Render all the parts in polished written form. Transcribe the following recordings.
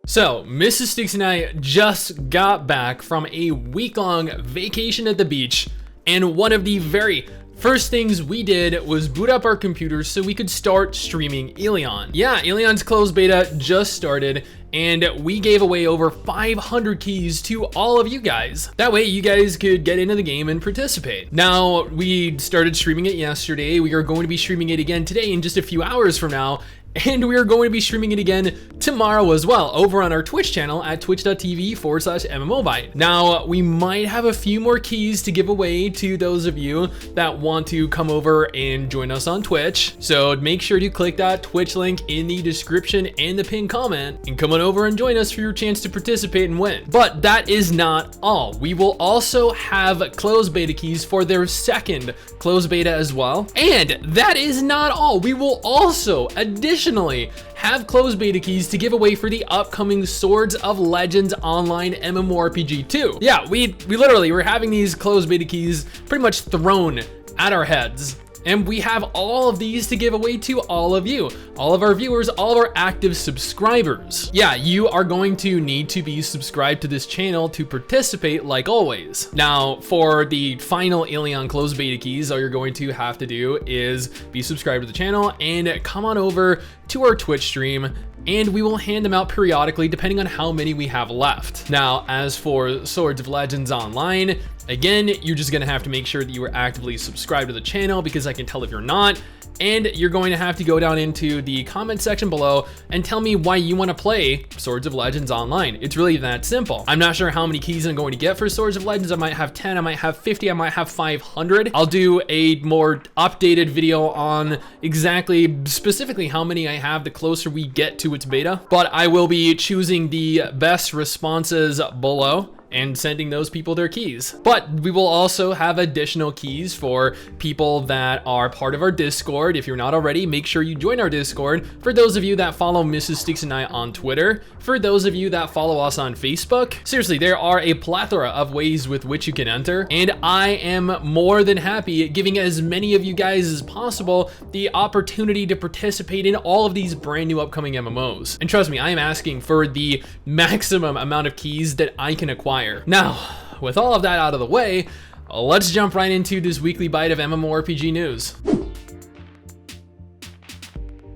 So, Mrs. Sticks and I just got back from a week-long vacation at the beach, and one of the very first things we did was boot up our computers so we could start streaming Elyon. Yeah, Elyon's closed beta just started, and we gave away over 500 keys to all of you guys. That way you guys could get into the game and participate. Now, we started streaming it yesterday. We are going to be streaming it again today in just a few hours from now. And we are going to be streaming it again tomorrow as well over on our Twitch channel at twitch.tv/MMOBite. Now, we might have a few more keys to give away to those of you that want to come over and join us on Twitch. So make sure to click that Twitch link in the description and the pinned comment and come on over and join us for your chance to participate and win. But that is not all. We will also have closed beta keys for their second closed beta as well. And that is not all. We will also additionally have closed beta keys to give away for the upcoming Swords of Legends Online MMORPG 2. Yeah, we literally were having these closed beta keys pretty much thrown at our heads. And we have all of these to give away to all of you, all of our viewers, all of our active subscribers. Yeah, you are going to need to be subscribed to this channel to participate like always. Now, for the final Elyon closed beta keys, all you're going to have to do is be subscribed to the channel and come on over to our Twitch stream, and we will hand them out periodically depending on how many we have left. Now, as for Swords of Legends Online, again, you're just gonna have to make sure that you are actively subscribed to the channel, because I can tell if you're not. And you're going to have to go down into the comment section below and tell me why you want to play Swords of Legends Online. It's really that simple. I'm not sure how many keys I'm going to get for Swords of Legends. I might have 10, I might have 50, I might have 500. I'll do a more updated video on exactly, specifically how many I have the closer we get to its beta. But I will be choosing the best responses below and sending those people their keys. But we will also have additional keys for people that are part of our Discord. If you're not already, make sure you join our Discord. For those of you that follow Mrs. Sticks and I on Twitter, for those of you that follow us on Facebook, seriously, there are a plethora of ways with which you can enter, and I am more than happy at giving as many of you guys as possible the opportunity to participate in all of these brand new upcoming MMOs. And trust me, I am asking for the maximum amount of keys that I can acquire. Now, with all of that out of the way, let's jump right into this weekly bite of MMORPG news.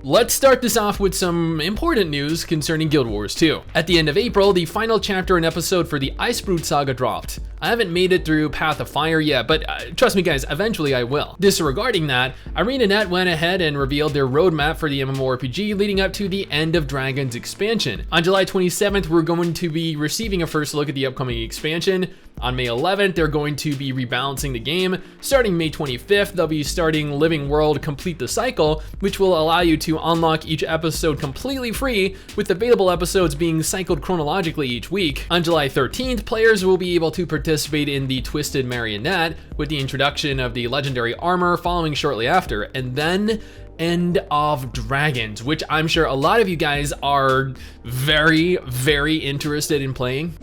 Let's start this off with some important news concerning Guild Wars 2. At the end of April, the final chapter and episode for the Icebrood Saga dropped. I haven't made it through Path of Fire yet, but trust me guys, eventually I will. Disregarding that, ArenaNet went ahead and revealed their roadmap for the MMORPG leading up to the End of Dragons expansion. On July 27th, we're going to be receiving a first look at the upcoming expansion. On May 11th, they're going to be rebalancing the game. Starting May 25th, they'll be starting Living World Complete the Cycle, which will allow you to unlock each episode completely free, with available episodes being cycled chronologically each week. On July 13th, players will be able to participate in the Twisted Marionette, with the introduction of the legendary armor following shortly after. And then End of Dragons, which I'm sure a lot of you guys are very, very interested in playing.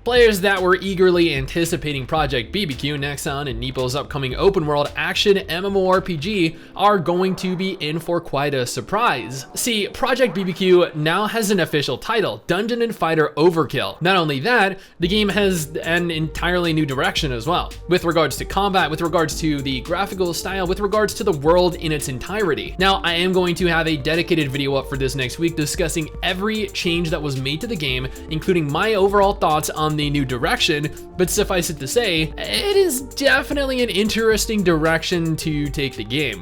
Players that were eagerly anticipating Project BBQ, Nexon, and Neepo's upcoming open world action MMORPG are going to be in for quite a surprise. See, Project BBQ now has an official title, Dungeon and Fighter Overkill. Not only that, the game has an entirely new direction as well, with regards to combat, with regards to the graphical style, with regards to the world in its entirety. Now, I am going to have a dedicated video up for this next week discussing every change that was made to the game, including my overall thoughts on the new direction, but suffice it to say, it is definitely an interesting direction to take the game.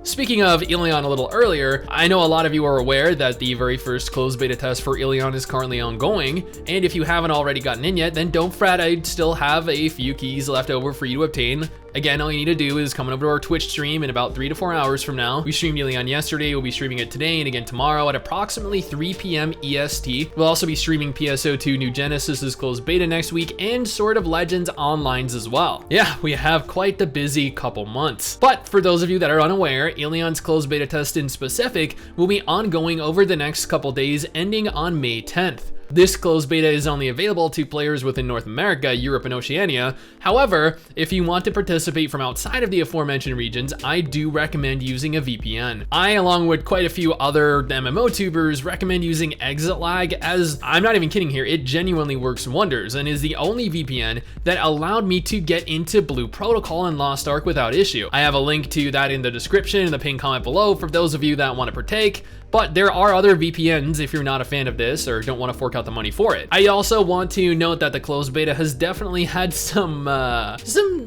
Speaking of Elyon a little earlier, I know a lot of you are aware that the very first closed beta test for Elyon is currently ongoing, and if you haven't already gotten in yet, then don't fret, I still have a few keys left over for you to obtain. Again, all you need to do is come over to our Twitch stream in about 3 to 4 hours from now. We streamed Elyon yesterday, we'll be streaming it today and again tomorrow at approximately 3 p.m. EST. We'll also be streaming PSO2 New Genesis's closed beta next week and Sword of Legends Online's as well. Yeah, we have quite the busy couple months. But for those of you that are unaware, Elyon's closed beta test in specific will be ongoing over the next couple days ending on May 10th. This closed beta is only available to players within North America, Europe, and Oceania. However, if you want to participate from outside of the aforementioned regions, I do recommend using a VPN. I, along with quite a few other MMO tubers, recommend using exit lag, as I'm not even kidding here, it genuinely works wonders and is the only VPN that allowed me to get into Blue Protocol and Lost Ark without issue. I have a link to that in the description in the pinned comment below for those of you that want to partake. But there are other VPNs if you're not a fan of this or don't want to fork out the money for it. I also want to note that the closed beta has definitely had some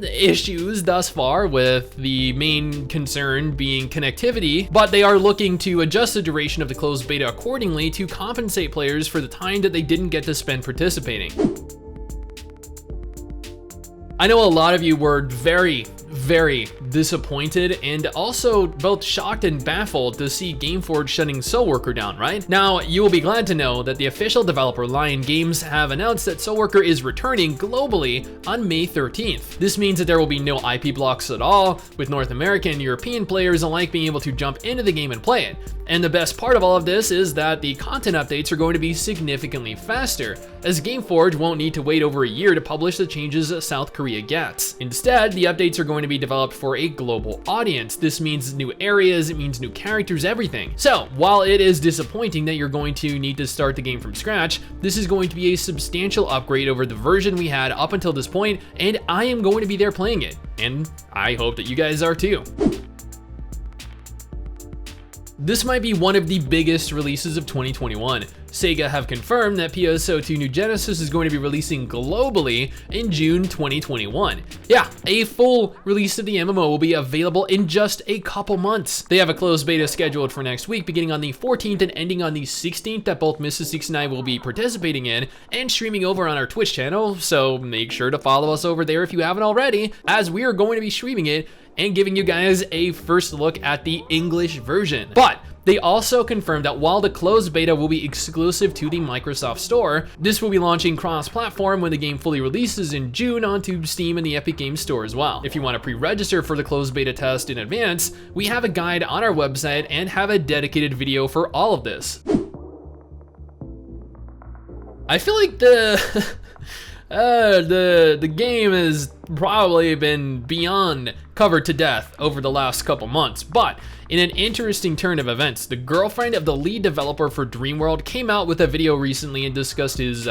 issues thus far, with the main concern being connectivity, but they are looking to adjust the duration of the closed beta accordingly to compensate players for the time that they didn't get to spend participating. I know a lot of you were very disappointed and also both shocked and baffled to see Gameforge shutting SoulWorker down, right? Now, you will be glad to know that the official developer Lion Games have announced that SoulWorker is returning globally on May 13th. This means that there will be no IP blocks at all, with North American and European players alike being able to jump into the game and play it. And the best part of all of this is that the content updates are going to be significantly faster, as Gameforge won't need to wait over a year to publish the changes that South Korea gets. Instead, the updates are going to be developed for a global audience. This means new areas, it means new characters, everything. So, while it is disappointing that you're going to need to start the game from scratch, this is going to be a substantial upgrade over the version we had up until this point, and I am going to be there playing it. And I hope that you guys are too. This might be one of the biggest releases of 2021. Sega have confirmed that PSO2 New Genesis is going to be releasing globally in June 2021. Yeah, a full release of the MMO will be available in just a couple months. They have a closed beta scheduled for next week, beginning on the 14th and ending on the 16th, that both Mrs. 69 will be participating in and streaming over on our Twitch channel, so make sure to follow us over there if you haven't already, as we are going to be streaming it and giving you guys a first look at the English version. But they also confirmed that while the closed beta will be exclusive to the Microsoft Store, this will be launching cross-platform when the game fully releases in June onto Steam and the Epic Games Store as well. If you want to pre-register for the closed beta test in advance, we have a guide on our website and have a dedicated video for all of this. I feel like the game has probably been beyond covered to death over the last couple months, but in an interesting turn of events, the girlfriend of the lead developer for Dreamworld came out with a video recently and discussed his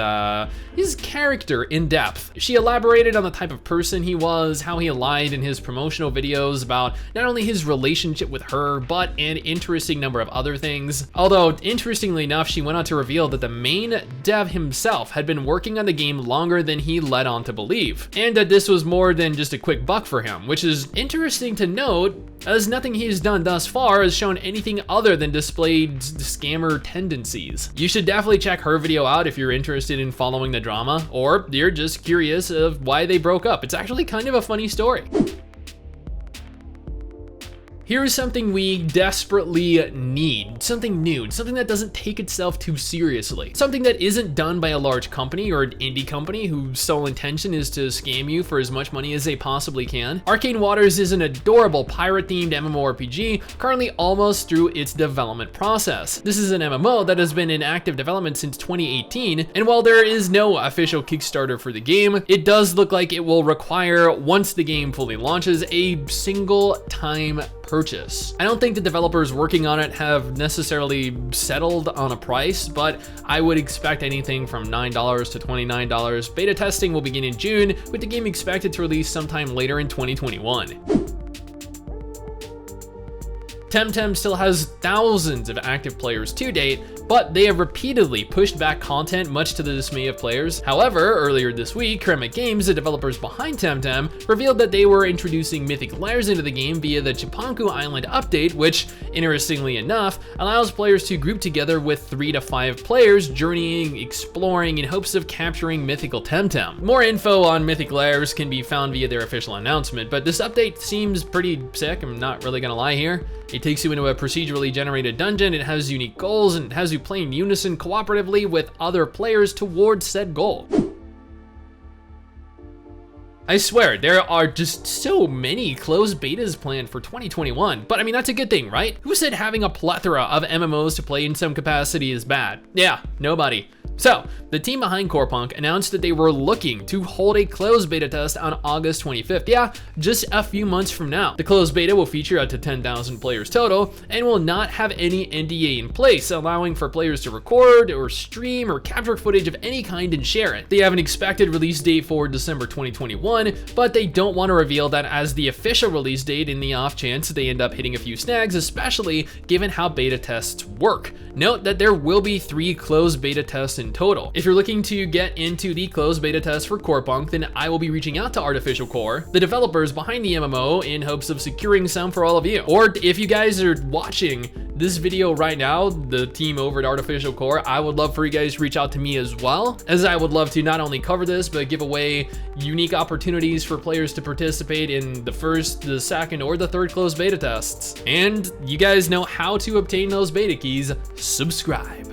character in depth. She elaborated on the type of person he was, how he lied in his promotional videos about not only his relationship with her, but an interesting number of other things. Although, interestingly enough, she went on to reveal that the main dev himself had been working on the game longer than he led on to believe, and that this was more than just a quick buck for him, which is interesting to note, as nothing he's done thus far has shown anything other than displayed scammer tendencies. You should definitely check her video out if you're interested in following the drama, or you're just curious of why they broke up. It's actually kind of a funny story. Here's something we desperately need, something new, something that doesn't take itself too seriously, something that isn't done by a large company or an indie company whose sole intention is to scam you for as much money as they possibly can. Arcane Waters is an adorable pirate-themed MMORPG currently almost through its development process. This is an MMO that has been in active development since 2018, and while there is no official Kickstarter for the game, it does look like it will require, once the game fully launches, a single-time purchase. I don't think the developers working on it have necessarily settled on a price, but I would expect anything from $9 to $29. Beta testing will begin in June, with the game expected to release sometime later in 2021. Temtem still has thousands of active players to date, but they have repeatedly pushed back content much to the dismay of players. However, earlier this week, Corepunk Games, the developers behind Temtem, revealed that they were introducing mythic layers into the game via the Chipanku Island update, which, interestingly enough, allows players to group together with 3 to 5 players, journeying, exploring in hopes of capturing mythical Temtem. More info on mythic layers can be found via their official announcement, but this update seems pretty sick, I'm not really gonna lie here. It takes you into a procedurally generated dungeon, it has unique goals, and it has you play in unison cooperatively with other players towards said goal. I swear, there are just so many closed betas planned for 2021, but I mean, that's a good thing, right? Who said having a plethora of MMOs to play in some capacity is bad? Yeah, nobody. So, the team behind Corepunk announced that they were looking to hold a closed beta test on August 25th. Yeah, just a few months from now. The closed beta will feature up to 10,000 players total and will not have any NDA in place, allowing for players to record or stream or capture footage of any kind and share it. They have an expected release date for December 2021, but they don't want to reveal that as the official release date in the off chance they end up hitting a few snags, especially given how beta tests work. Note that there will be 3 closed beta tests in total. If you're looking to get into the closed beta test for Corepunk, then I will be reaching out to Artificial Core, the developers behind the MMO, in hopes of securing some for all of you. Or if you guys are watching this video right now, the team over at Artificial Core, I would love for you guys to reach out to me as well, as I would love to not only cover this, but give away unique opportunities for players to participate in the first, the second, or the third closed beta tests. And you guys know how to obtain those beta keys. Subscribe.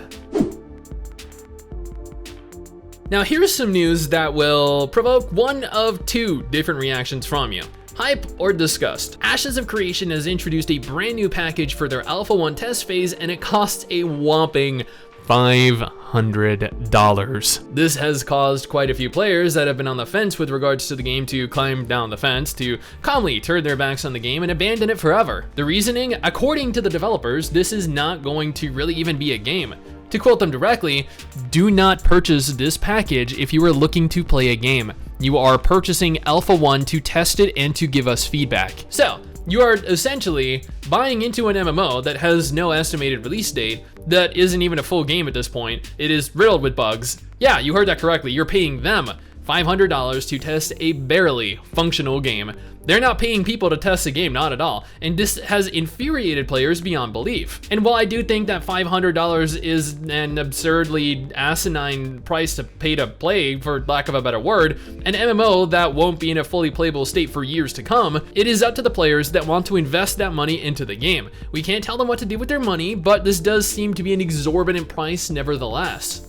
Now here's some news that will provoke one of 2 different reactions from you. Hype or disgust. Ashes of Creation has introduced a brand new package for their Alpha 1 test phase, and it costs a whopping $500. This has caused quite a few players that have been on the fence with regards to the game to climb down the fence, to calmly turn their backs on the game and abandon it forever. The reasoning, according to the developers, this is not going to really even be a game. To quote them directly, do not purchase this package if you are looking to play a game. You are purchasing Alpha 1 to test it and to give us feedback. So, you are essentially buying into an MMO that has no estimated release date, that isn't even a full game at this point. It is riddled with bugs. Yeah, you heard that correctly. You're paying them $500 to test a barely functional game. They're not paying people to test the game, not at all. And this has infuriated players beyond belief. And while I do think that $500 is an absurdly asinine price to pay to play, for lack of a better word, an MMO that won't be in a fully playable state for years to come, it is up to the players that want to invest that money into the game. We can't tell them what to do with their money, but this does seem to be an exorbitant price nevertheless.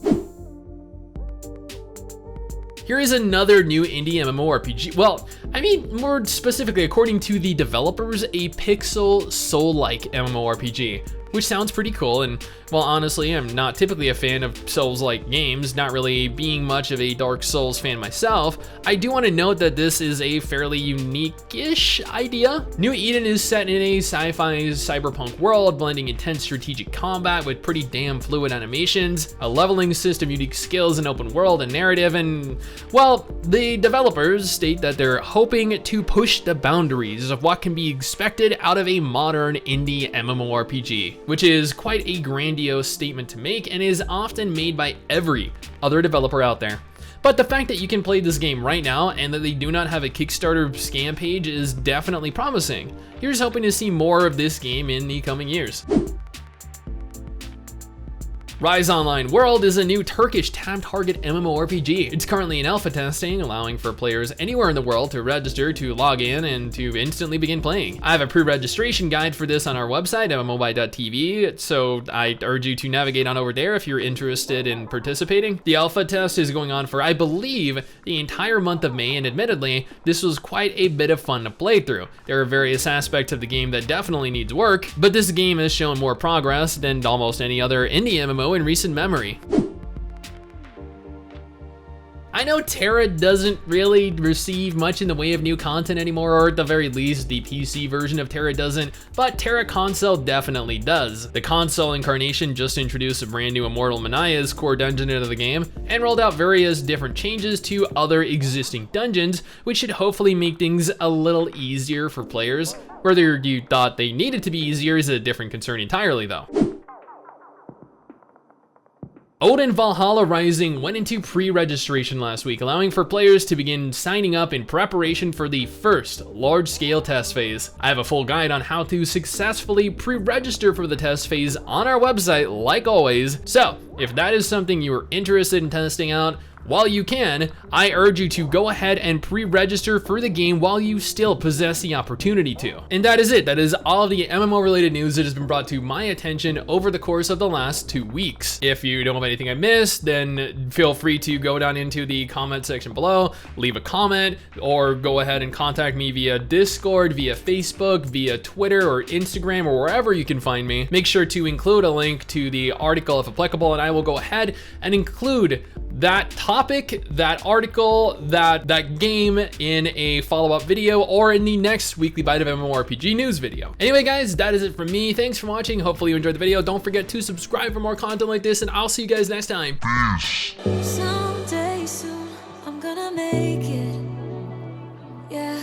Here is another new indie MMORPG. Well, I mean, more specifically, according to the developers, a pixel soul-like MMORPG, which sounds pretty cool. And while honestly, I'm not typically a fan of Souls-like games, not really being much of a Dark Souls fan myself, I do want to note that this is a fairly unique-ish idea. New Eden is set in a sci-fi cyberpunk world, blending intense strategic combat with pretty damn fluid animations, a leveling system, unique skills, an open world, and narrative, and, well, the developers state that they're hoping to push the boundaries of what can be expected out of a modern indie MMORPG, which is quite a grandiose statement to make and is often made by every other developer out there. But the fact that you can play this game right now and that they do not have a Kickstarter scam page is definitely promising. Here's hoping to see more of this game in the coming years. Rise Online World is a new Turkish tab-target MMORPG. It's currently in alpha testing, allowing for players anywhere in the world to register, to log in, and to instantly begin playing. I have a pre-registration guide for this on our website, mmobi.tv, so I urge you to navigate on over there if you're interested in participating. The alpha test is going on for, I believe, the entire month of May, and admittedly, this was quite a bit of fun to play through. There are various aspects of the game that definitely needs work, but this game has shown more progress than almost any other indie MMO in recent memory. I know TERA doesn't really receive much in the way of new content anymore, or at the very least the PC version of TERA doesn't, but TERA Console definitely does. The console incarnation just introduced a brand new Immortal Manaya's core dungeon into the game, and rolled out various different changes to other existing dungeons, which should hopefully make things a little easier for players. Whether you thought they needed to be easier is a different concern entirely though. Odin Valhalla Rising went into pre-registration last week, allowing for players to begin signing up in preparation for the first large-scale test phase. I have a full guide on how to successfully pre-register for the test phase on our website, like always. So, if that is something you are interested in testing out, while you can, I urge you to go ahead and pre-register for the game while you still possess the opportunity to. And that is it. That is all of the MMO related news that has been brought to my attention over the course of the last 2 weeks. If you don't have anything I missed, then feel free to go down into the comment section below, leave a comment, or go ahead and contact me via Discord, via Facebook, via Twitter or Instagram, or wherever you can find me. Make sure to include a link to the article if applicable, and I will go ahead and include that topic, that article, that game in a follow-up video or in the next weekly bite of MMORPG news video. Anyway guys, that is it from me. Thanks for watching. Hopefully you enjoyed the video. Don't forget to subscribe for more content like this, and I'll see you guys next time. Peace. Someday soon I'm gonna make it. Yeah.